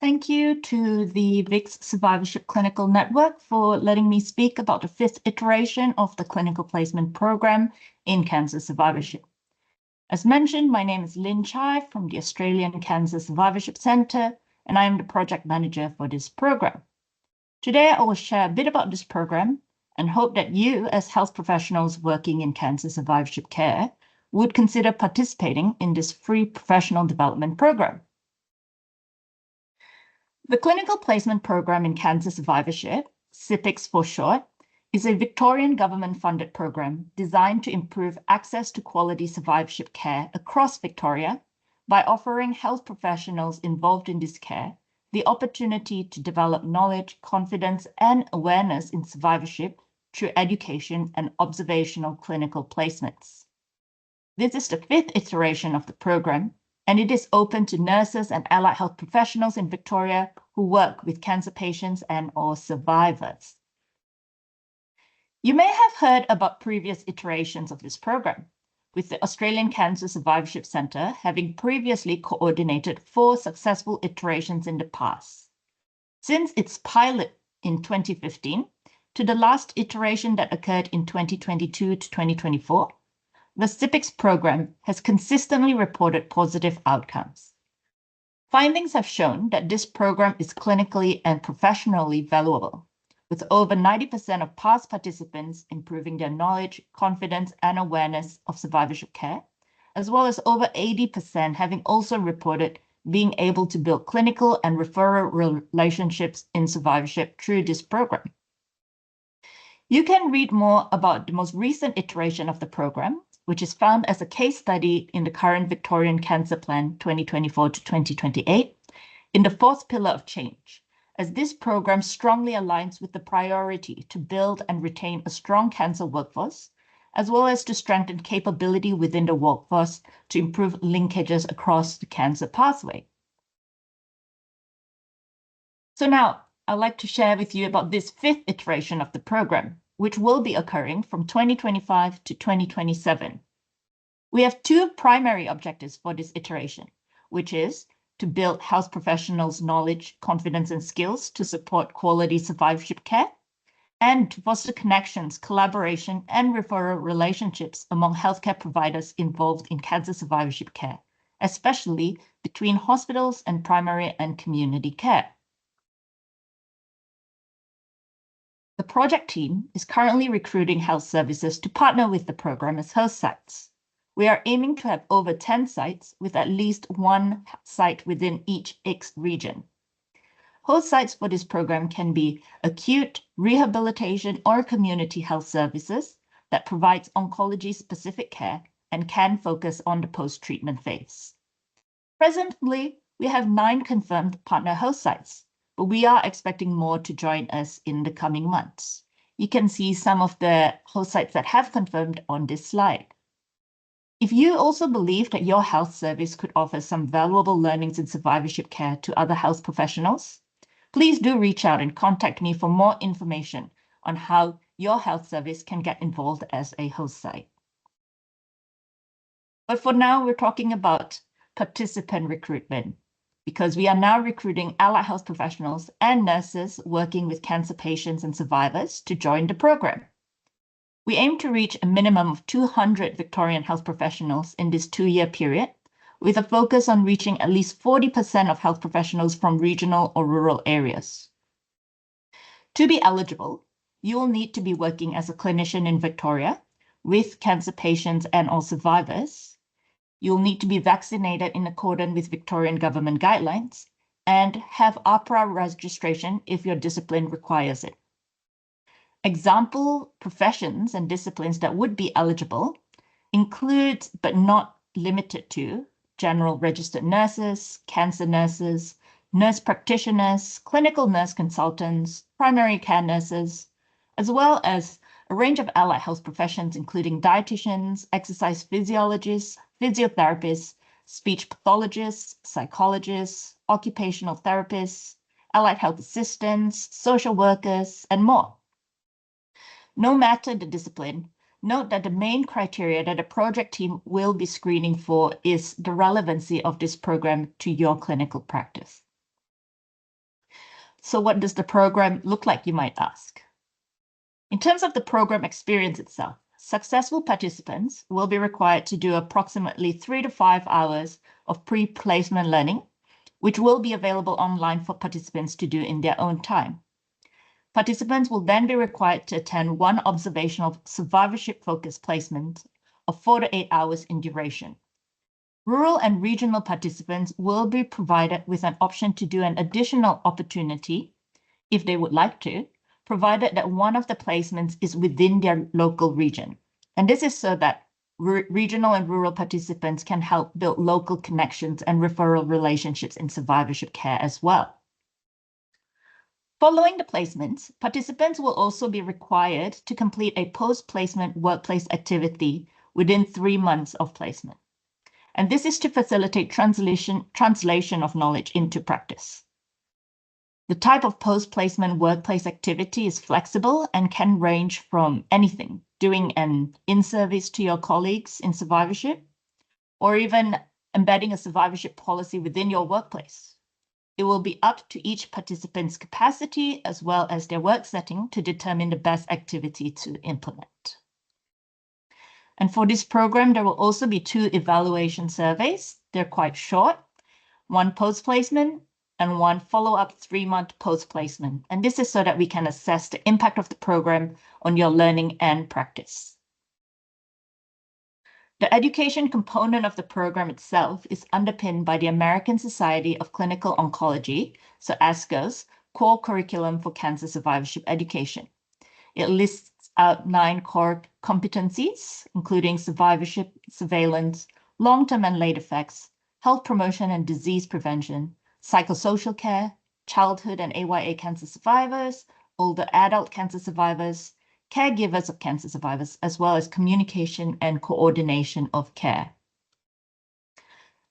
Thank you to the VIX Survivorship Clinical Network for letting me speak about the 5th iteration of the clinical placement program in cancer survivorship. As mentioned, my name is Lynn Chai from the Australian Cancer Survivorship Centre, and I am the project manager for this program. Today, I will share a bit about this program and hope that you, as health professionals working in cancer survivorship care, would consider participating in this free professional development program. The Clinical Placement Program in Cancer Survivorship, CIPICS for short, is a Victorian government-funded program designed to improve access to quality survivorship care across Victoria by offering health professionals involved in this care the opportunity to develop knowledge, confidence, and awareness in survivorship through education and observational clinical placements. This is the 5th iteration of the program, and it is open to nurses and allied health professionals in Victoria who work with cancer patients and/or survivors. You may have heard about previous iterations of this program, with the Australian Cancer Survivorship Centre having previously coordinated 4 successful iterations in the past. Since its pilot in 2015 to the last iteration that occurred in 2022 to 2024, the CIPICS program has consistently reported positive outcomes. Findings have shown that this program is clinically and professionally valuable, with over 90% of past participants improving their knowledge, confidence, and awareness of survivorship care, as well as over 80% having also reported being able to build clinical and referral relationships in survivorship through this program. You can read more about the most recent iteration of the program, which is found as a case study in the current Victorian Cancer Plan 2024 to 2028, in the 4th pillar of change, as this program strongly aligns with the priority to build and retain a strong cancer workforce, as well as to strengthen capability within the workforce to improve linkages across the cancer pathway. So now, I'd like to share with you about this 5th iteration of the program, which will be occurring from 2025 to 2027. We have 2 primary objectives for this iteration, which is to build health professionals' knowledge, confidence, and skills to support quality survivorship care, and to foster connections, collaboration, and referral relationships among healthcare providers involved in cancer survivorship care, especially between hospitals and primary and community care. The project team is currently recruiting health services to partner with the program as host sites. We are aiming to have over 10 sites with at least 1 site within each ICS region. Host sites for this program can be acute, rehabilitation, or community health services that provides oncology-specific care and can focus on the post-treatment phase. Presently, we have 9 confirmed partner host sites, but we are expecting more to join us in the coming months. You can see some of the host sites that have confirmed on this slide. If you also believe that your health service could offer some valuable learnings in survivorship care to other health professionals, please do reach out and contact me for more information on how your health service can get involved as a host site. But for now, we're talking about participant recruitment, because we are now recruiting allied health professionals and nurses working with cancer patients and survivors to join the program. We aim to reach a minimum of 200 Victorian health professionals in this 2-year period, with a focus on reaching at least 40% of health professionals from regional or rural areas. To be eligible, you will need to be working as a clinician in Victoria with cancer patients and/or survivors. You'll need to be vaccinated in accordance with Victorian government guidelines and have APRA registration if your discipline requires it. Example professions and disciplines that would be eligible include, but not limited to, general registered nurses, cancer nurses, nurse practitioners, clinical nurse consultants, primary care nurses, as well as a range of allied health professions, including dietitians, exercise physiologists, physiotherapists, speech pathologists, psychologists, occupational therapists, allied health assistants, social workers, and more. No matter the discipline, note that the main criteria that the project team will be screening for is the relevancy of this program to your clinical practice. So what does the program look like, you might ask? In terms of the program experience itself, successful participants will be required to do approximately 3 to 5 hours of pre-placement learning, which will be available online for participants to do in their own time. Participants will then be required to attend one observational survivorship-focused placement of 4 to 8 hours in duration. Rural and regional participants will be provided with an option to do an additional opportunity, if they would like to, provided that one of the placements is within their local region. And this is so that regional and rural participants can help build local connections and referral relationships in survivorship care as well. Following the placements, participants will also be required to complete a post-placement workplace activity within 3 months of placement. And this is to facilitate translation of knowledge into practice. The type of post-placement workplace activity is flexible and can range from anything, doing an in-service to your colleagues in survivorship, or even embedding a survivorship policy within your workplace. It will be up to each participant's capacity as well as their work setting to determine the best activity to implement. And for this program, there will also be 2 evaluation surveys. They're quite short, one post-placement and one follow-up 3-month post-placement. And this is so that we can assess the impact of the program on your learning and practice. The education component of the program itself is underpinned by the American Society of Clinical Oncology, so ASCO's, core curriculum for cancer survivorship education. It lists out 9 core competencies, including survivorship, surveillance, long-term and late effects, health promotion and disease prevention, psychosocial care, childhood and AYA cancer survivors, older adult cancer survivors, caregivers of cancer survivors, as well as communication and coordination of care.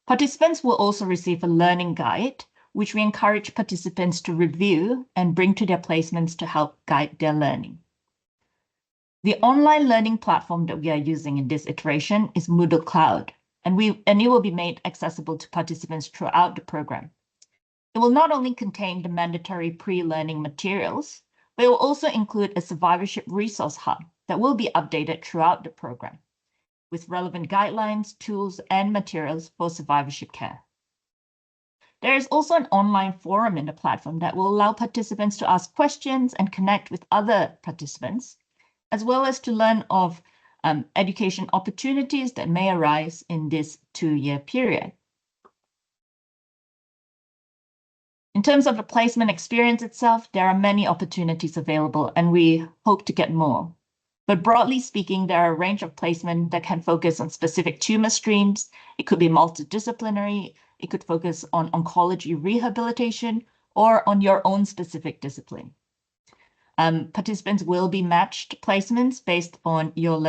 Participants will also receive a learning guide, which we encourage participants to review and bring to their placements to help guide their learning. The online learning platform that we are using in this iteration is Moodle Cloud, and it will be made accessible to participants throughout the program. It will not only contain the mandatory pre-learning materials, but it will also include a survivorship resource hub that will be updated throughout the program with relevant guidelines, tools, and materials for survivorship care. There is also an online forum in the platform that will allow participants to ask questions and connect with other participants, as well as to learn of education opportunities that may arise in this 2-year period. In terms of the placement experience itself, there are many opportunities available, and we hope to get more. But broadly speaking, there are a range of placement that can focus on specific tumor streams. It could be multidisciplinary. It could focus on oncology rehabilitation or on your own specific discipline. Participants will be matched placements based on your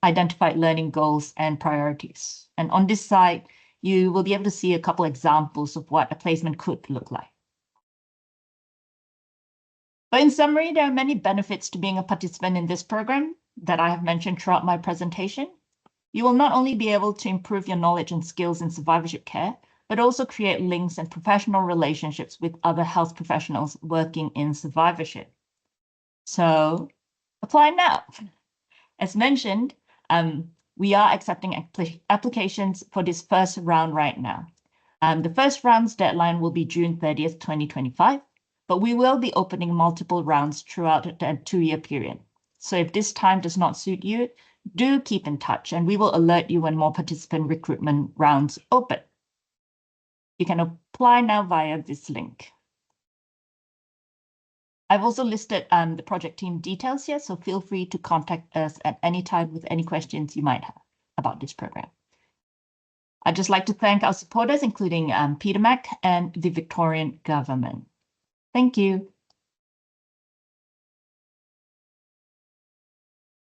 identified learning goals and priorities. And on this side, you will be able to see a couple examples of what a placement could look like. But in summary, there are many benefits to being a participant in this program that I have mentioned throughout my presentation. You will not only be able to improve your knowledge and skills in survivorship care, but also create links and professional relationships with other health professionals working in survivorship. So apply now. As mentioned, we are accepting applications for this first round right now. The first round's deadline will be June 30th, 2025. But we will be opening multiple rounds throughout the 2-year period. So if this time does not suit you, do keep in touch and we will alert you when more participant recruitment rounds open. You can apply now via this link. I've also listed the project team details here, so feel free to contact us at any time with any questions you might have about this program. I'd just like to thank our supporters, including Peter Mac and the Victorian government. Thank you.